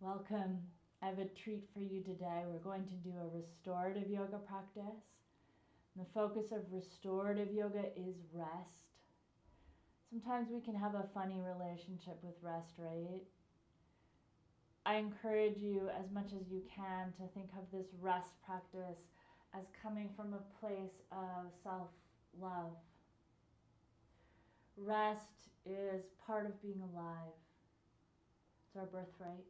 Welcome. I have a treat for you today. We're going to do a restorative yoga practice. And the focus of restorative yoga is rest. Sometimes we can have a funny relationship with rest, right? I encourage you as much as you can to think of this rest practice as coming from a place of self love. Rest is part of being alive, it's our birthright.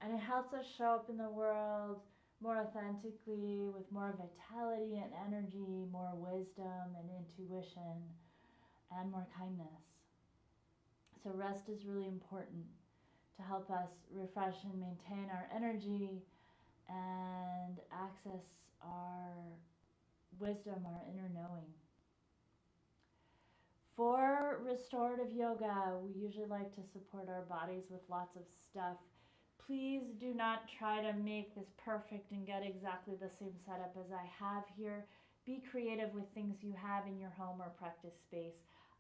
And it helps us show up in the world more authentically, with more vitality and energy, more wisdom and intuition, and more kindness. So, rest is really important to help us refresh and maintain our energy and access our wisdom, our inner knowing. For restorative yoga, we usually like to support our bodies with lots of stuff. Please do not try to make this perfect and get exactly the same setup as I have here. Be creative with things you have in your home or practice space.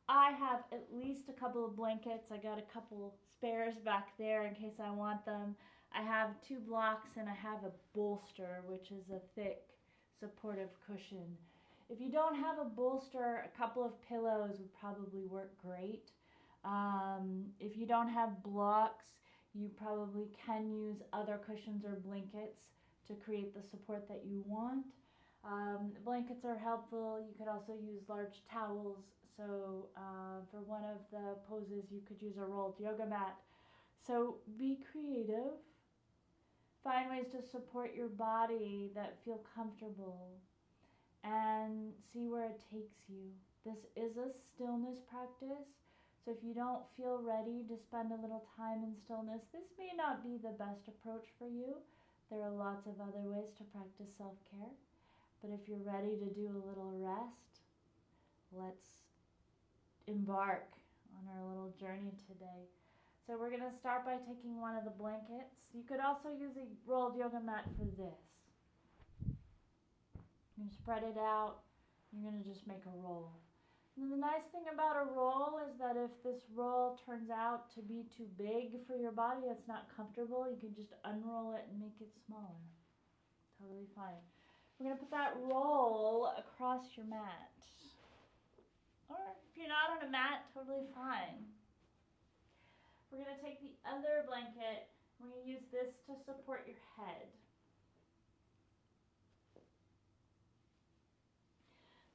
I have at least a couple of blankets. I got a couple spares back there in case I want them. I have 2 blocks and I have a bolster, which is a thick supportive cushion. If you don't have a bolster, a couple of pillows would probably work great. If you don't have blocks, you probably can use other cushions or blankets to create the support that you want. Blankets are helpful. You could also use large towels. So for one of the poses, you could use a rolled yoga mat. So be creative. Find ways to support your body that feel comfortable and see where it takes you. This is a stillness practice. So if you don't feel ready to spend a little time in stillness, this may not be the best approach for you. There are lots of other ways to practice self-care. But if you're ready to do a little rest, let's embark on our little journey today. So we're going to start by taking one of the blankets. You could also use a rolled yoga mat for this. You spread it out. You're going to just make a roll. And the nice thing about a roll is that if this roll turns out to be too big for your body, it's not comfortable, you can just unroll it and make it smaller. Totally fine. We're going to put that roll across your mat. Or if you're not on a mat, totally fine. We're going to take the other blanket. We're going to use this to support your head.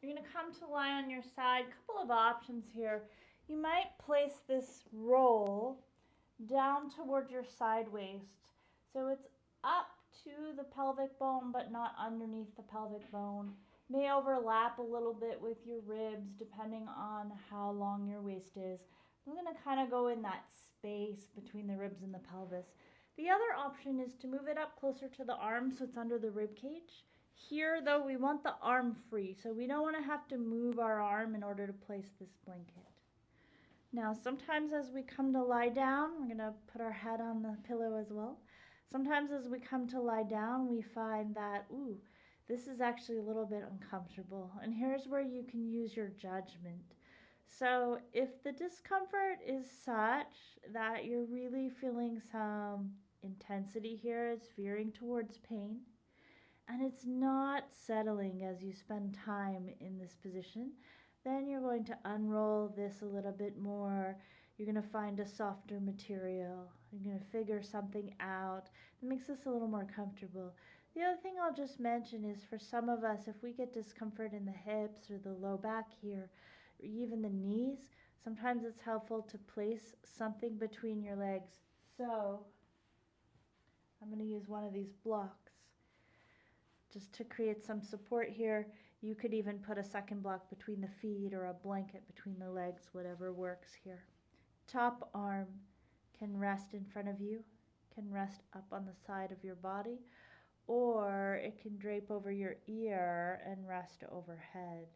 You're going to come to lie on your side. Couple of options here. You might place this roll down toward your side waist. So it's up to the pelvic bone, but not underneath the pelvic bone. May overlap a little bit with your ribs, depending on how long your waist is. I'm going to kind of go in that space between the ribs and the pelvis. The other option is to move it up closer to the arm so it's under the rib cage. Here, though, we want the arm free, so we don't want to have to move our arm in order to place this blanket. Now, sometimes as we come to lie down, we're going to put our head on the pillow as well. Sometimes as we come to lie down, we find that, this is actually a little bit uncomfortable. And here's where you can use your judgment. So if the discomfort is such that you're really feeling some intensity here, it's veering towards pain, and it's not settling as you spend time in this position, then you're going to unroll this a little bit more. You're going to find a softer material. You're going to figure something out that makes this a little more comfortable. The other thing I'll just mention is for some of us, if we get discomfort in the hips or the low back here, or even the knees, sometimes it's helpful to place something between your legs. So I'm going to use one of these blocks just to create some support here. You could even put a second block between the feet or a blanket between the legs, whatever works here. Top arm can rest in front of you, can rest up on the side of your body, or it can drape over your ear and rest overhead.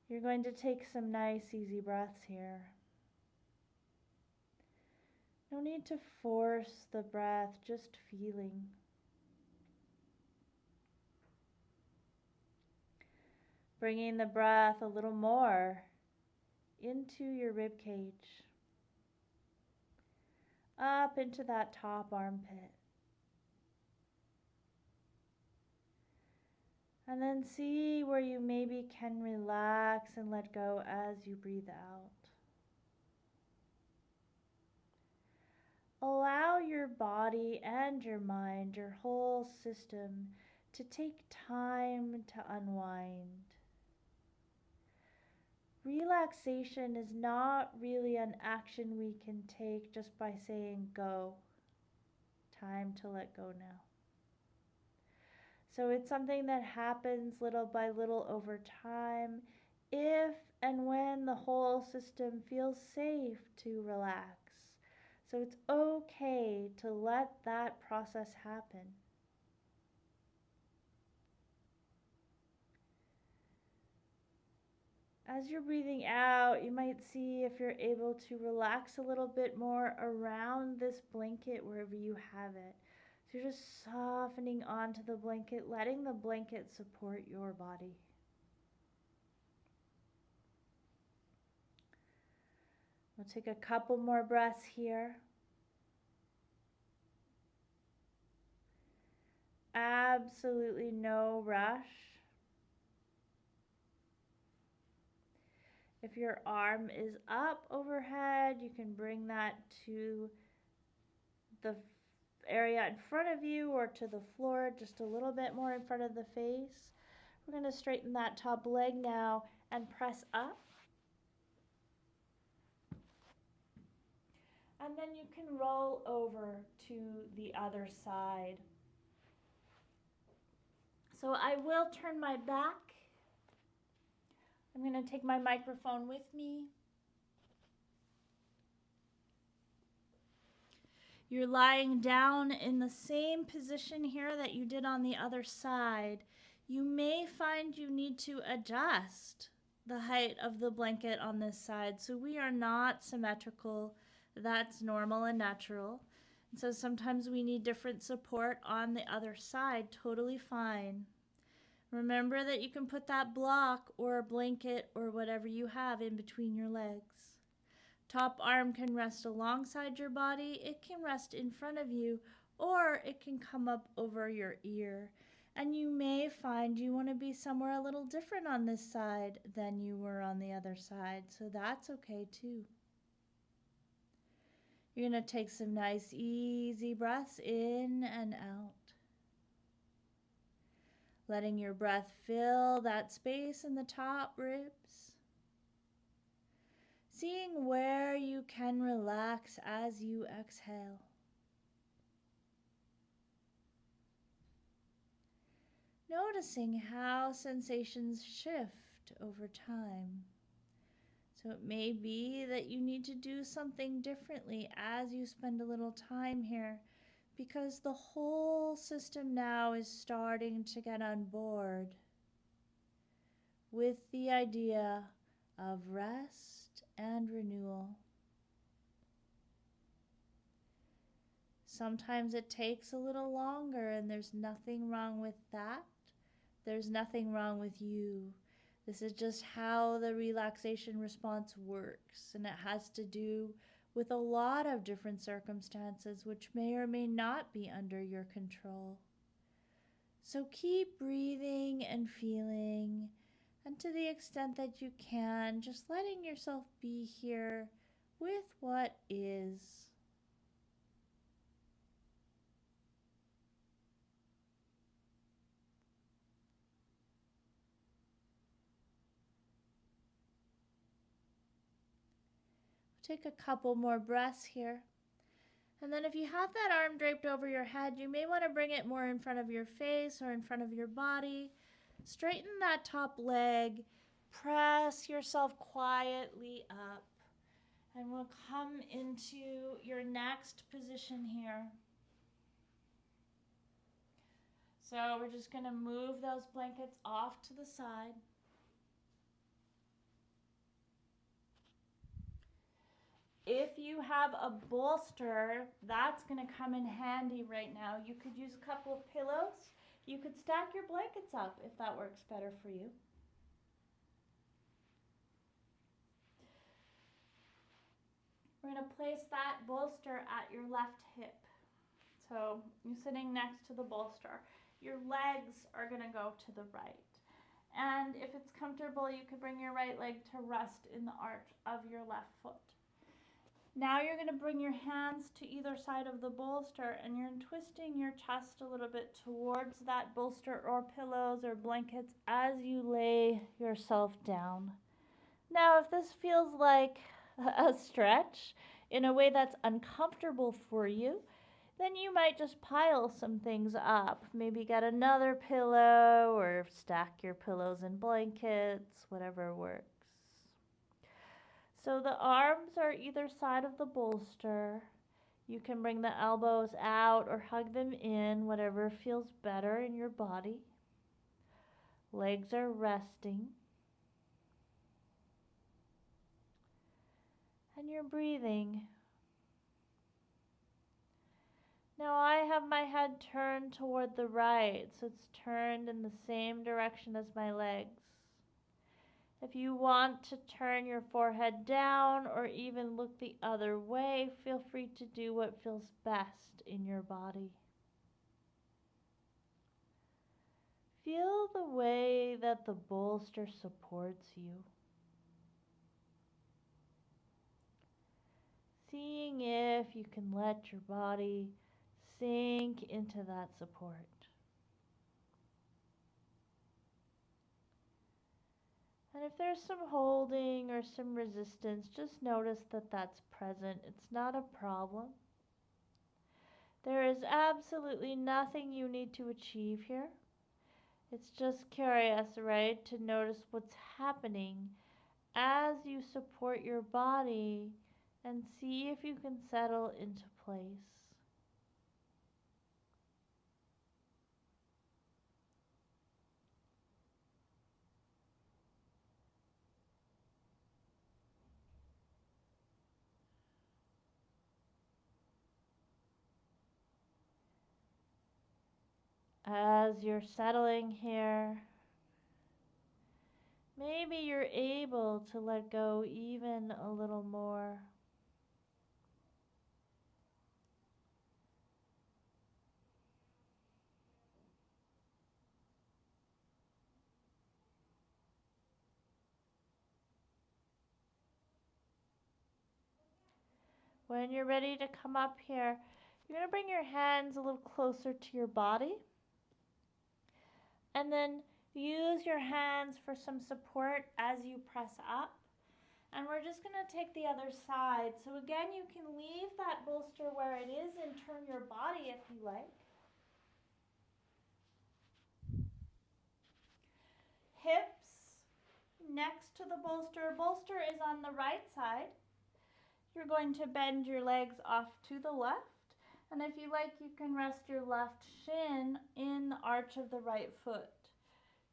You're going to take some nice, easy breaths here. No need to force the breath, just feeling. Bringing the breath a little more into your rib cage. up into that top armpit. And then see where you maybe can relax and let go as you breathe out. Allow your body and your mind, your whole system, to take time to unwind. Relaxation is not really an action we can take just by saying go. Time to let go now. So it's something that happens little by little over time if and when the whole system feels safe to relax. So it's okay to let that process happen. As you're breathing out, you might see if you're able to relax a little bit more around this blanket wherever you have it. So you're just softening onto the blanket, letting the blanket support your body. We'll take a couple more breaths here. Absolutely no rush. If your arm is up overhead, you can bring that to the area in front of you or to the floor, just a little bit more in front of the face. We're going to straighten that top leg now and press up. And then you can roll over to the other side. So I will turn my back. I'm going to take my microphone with me. You're lying down in the same position here that you did on the other side. You may find you need to adjust the height of the blanket on this side. So we are not symmetrical. That's normal and natural. And so sometimes we need different support on the other side. Totally fine. Remember that you can put that block or a blanket or whatever you have in between your legs. Top arm can rest alongside your body. It can rest in front of you, or it can come up over your ear. And you may find you want to be somewhere a little different on this side than you were on the other side. So that's okay too. You're going to take some nice, easy breaths in and out. Letting your breath fill that space in the top ribs. Seeing where you can relax as you exhale. Noticing how sensations shift over time. So it may be that you need to do something differently as you spend a little time here, because the whole system now is starting to get on board with the idea of rest and renewal. Sometimes it takes a little longer, and there's nothing wrong with that. There's nothing wrong with you. This is just how the relaxation response works, and it has to do with a lot of different circumstances which may or may not be under your control. So keep breathing and feeling, and to the extent that you can, just letting yourself be here with what is. Take a couple more breaths here. And then if you have that arm draped over your head, you may want to bring it more in front of your face or in front of your body. Straighten that top leg. Press yourself quietly up. And we'll come into your next position here. So we're just going to move those blankets off to the side. If you have a bolster, that's going to come in handy right now. You could use a couple of pillows. You could stack your blankets up if that works better for you. We're going to place that bolster at your left hip. So you're sitting next to the bolster. Your legs are going to go to the right. And if it's comfortable, you could bring your right leg to rest in the arch of your left foot. Now you're going to bring your hands to either side of the bolster and you're twisting your chest a little bit towards that bolster or pillows or blankets as you lay yourself down. Now, if this feels like a stretch in a way that's uncomfortable for you, then you might just pile some things up. Maybe get another pillow or stack your pillows and blankets, whatever works. So the arms are either side of the bolster. You can bring the elbows out or hug them in, whatever feels better in your body. Legs are resting. And you're breathing. Now I have my head turned toward the right, so it's turned in the same direction as my legs. If you want to turn your forehead down or even look the other way, feel free to do what feels best in your body. Feel the way that the bolster supports you. Seeing if you can let your body sink into that support. And if there's some holding or some resistance, just notice that that's present. It's not a problem. There is absolutely nothing you need to achieve here. It's just curious, right, to notice what's happening as you support your body and see if you can settle into place. As you're settling here, maybe you're able to let go even a little more. When you're ready to come up here, you're going to bring your hands a little closer to your body. And then use your hands for some support as you press up. And we're just going to take the other side. So again, you can leave that bolster where it is and turn your body if you like. Hips next to the bolster. Bolster is on the right side. You're going to bend your legs off to the left. And if you like, you can rest your left shin in the arch of the right foot.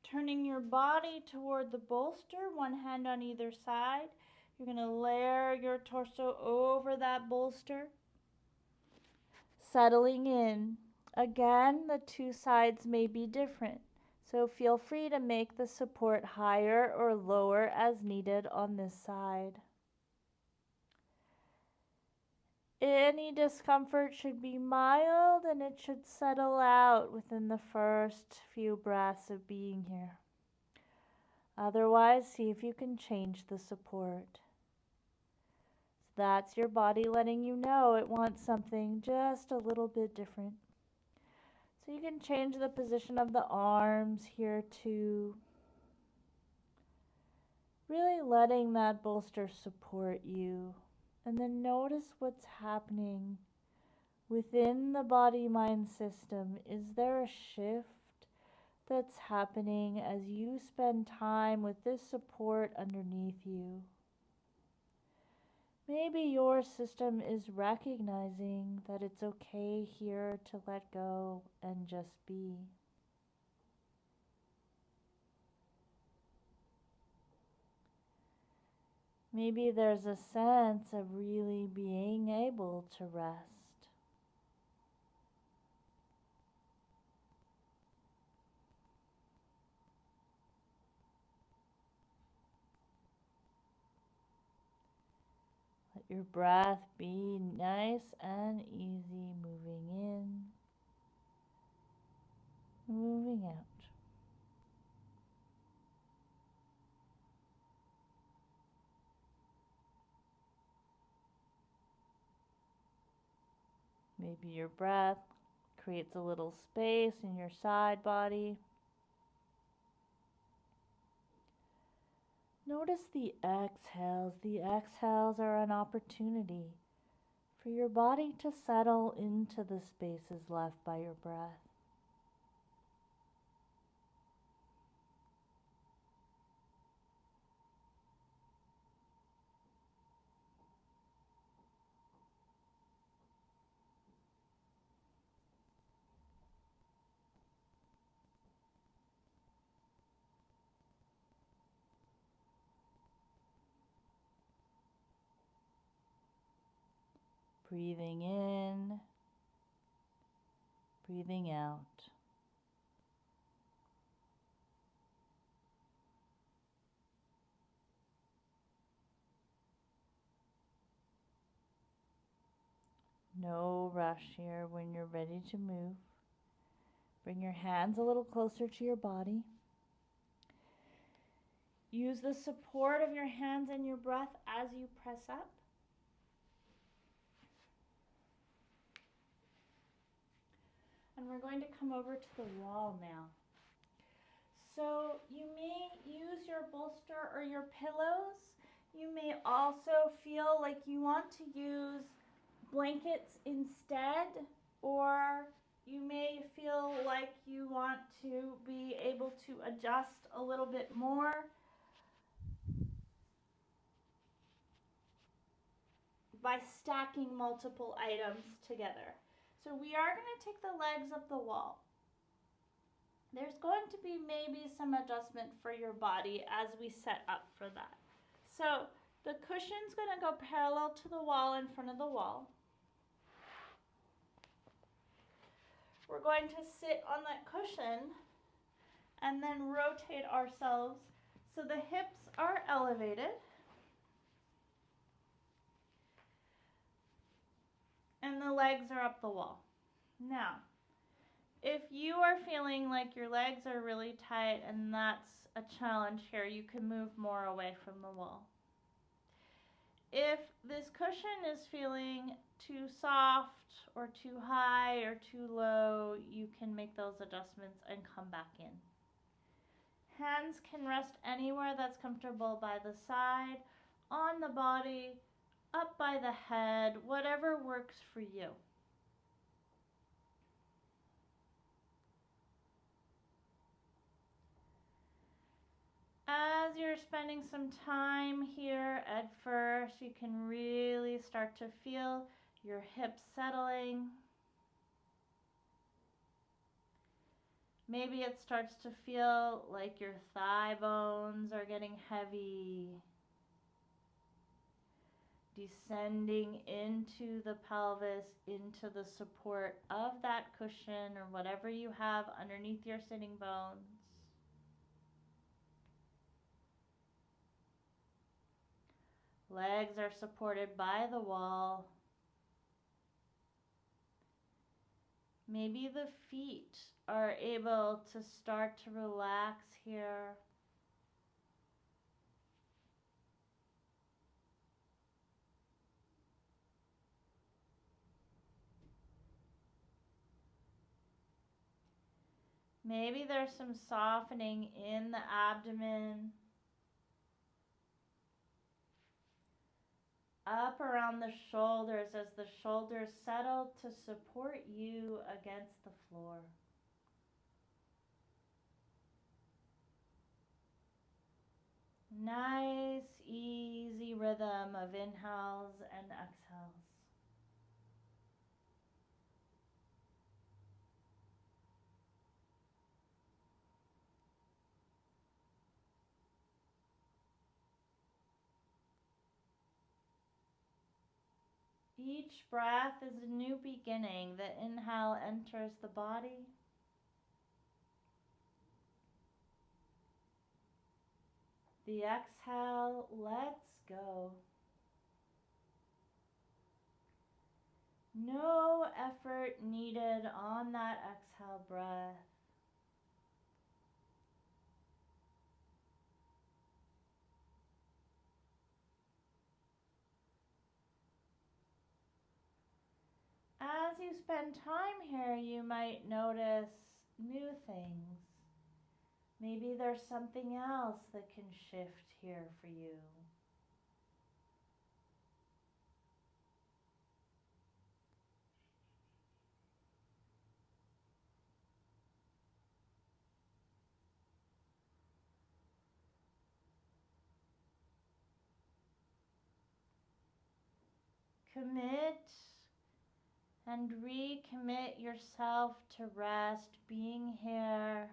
Turning your body toward the bolster, one hand on either side. You're going to layer your torso over that bolster. Settling in. Again, the two sides may be different, so feel free to make the support higher or lower as needed on this side. Any discomfort should be mild and it should settle out within the first few breaths of being here. Otherwise, see if you can change the support. So that's your body letting you know it wants something just a little bit different. So you can change the position of the arms here too. Really letting that bolster support you. And then notice what's happening within the body-mind system. Is there a shift that's happening as you spend time with this support underneath you? Maybe your system is recognizing that it's okay here to let go and just be. Maybe there's a sense of really being able to rest. Let your breath be nice and easy, moving in, moving out. Maybe your breath creates a little space in your side body. Notice the exhales. The exhales are an opportunity for your body to settle into the spaces left by your breath. Breathing in, breathing out. No rush here. When you're ready to move, bring your hands a little closer to your body. Use the support of your hands and your breath as you press up. And we're going to come over to the wall now. So you may use your bolster or your pillows. You may also feel like you want to use blankets instead, or you may feel like you want to be able to adjust a little bit more by stacking multiple items together. So we are going to take the legs up the wall. There's going to be maybe some adjustment for your body as we set up for that. So the cushion's going to go parallel to the wall in front of the wall. We're going to sit on that cushion and then rotate ourselves so the hips are elevated and the legs are up the wall. Now, if you are feeling like your legs are really tight and that's a challenge here, you can move more away from the wall. If this cushion is feeling too soft or too high or too low, you can make those adjustments and come back in. Hands can rest anywhere that's comfortable, by the side, on the body, up by the head, whatever works for you. As you're spending some time here at first, you can really start to feel your hips settling. Maybe it starts to feel like your thigh bones are getting heavy, descending into the pelvis, into the support of that cushion or whatever you have underneath your sitting bones. Legs are supported by the wall. Maybe the feet are able to start to relax here. Maybe there's some softening in the abdomen. Up around the shoulders as the shoulders settle to support you against the floor. Nice, easy rhythm of inhales and exhales. Each breath is a new beginning. The inhale enters the body. The exhale lets go. No effort needed on that exhale breath. As you spend time here, you might notice new things. Maybe there's something else that can shift here for you. Commit and recommit yourself to rest, being here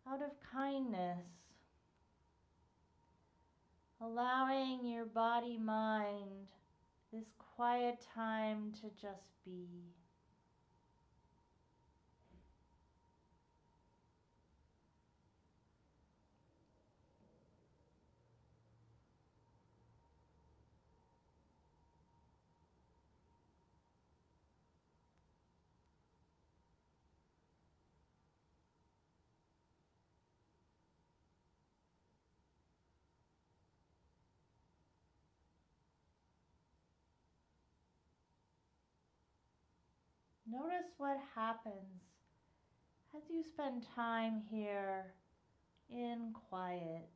out of kindness, allowing your body, mind, this quiet time to just be. Notice what happens as you spend time here in quiet.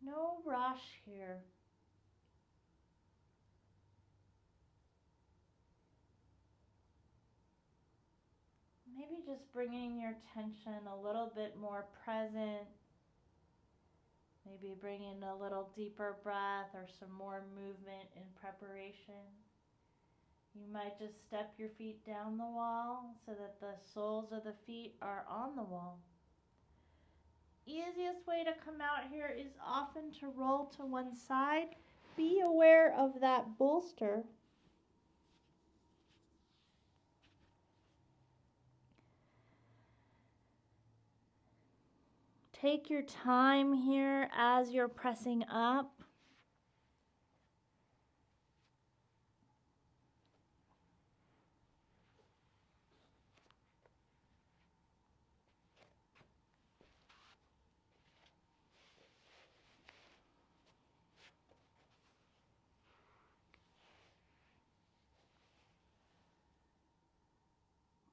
No rush here. Maybe just bringing your attention a little bit more present. Maybe bringing a little deeper breath or some more movement in preparation. You might just step your feet down the wall so that the soles of the feet are on the wall. Easiest way to come out here is often to roll to one side. Be aware of that bolster. Take your time here as you're pressing up.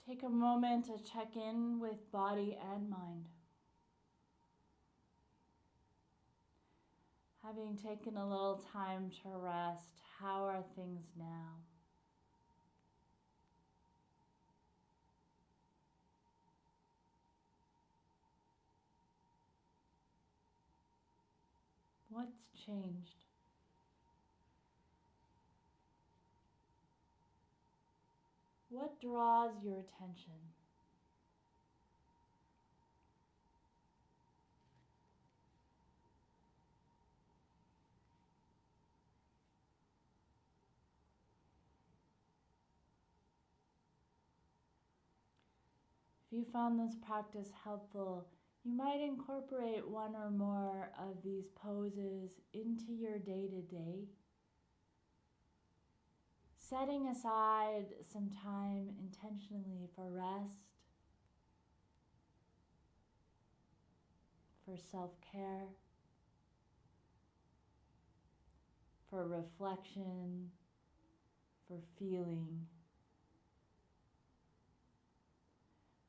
Take a moment to check in with body and mind. Having taken a little time to rest, how are things now? What's changed? What draws your attention? If you found this practice helpful, you might incorporate one or more of these poses into your day-to-day, setting aside some time intentionally for rest, for self-care, for reflection, for feeling,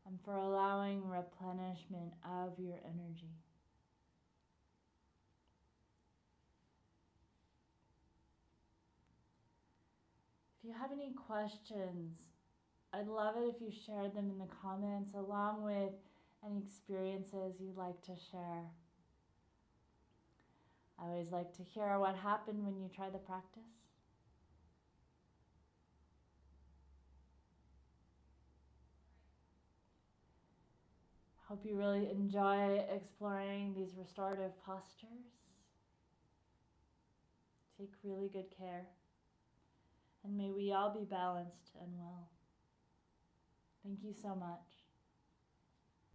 and for allowing replenishment of your energy. If you have any questions I'd love it if you shared them in the comments along with any experiences you'd like to share. I always like to hear what happened when you tried the practice. Hope you really enjoy exploring these restorative postures. Take really good care. And may we all be balanced and well. Thank you so much.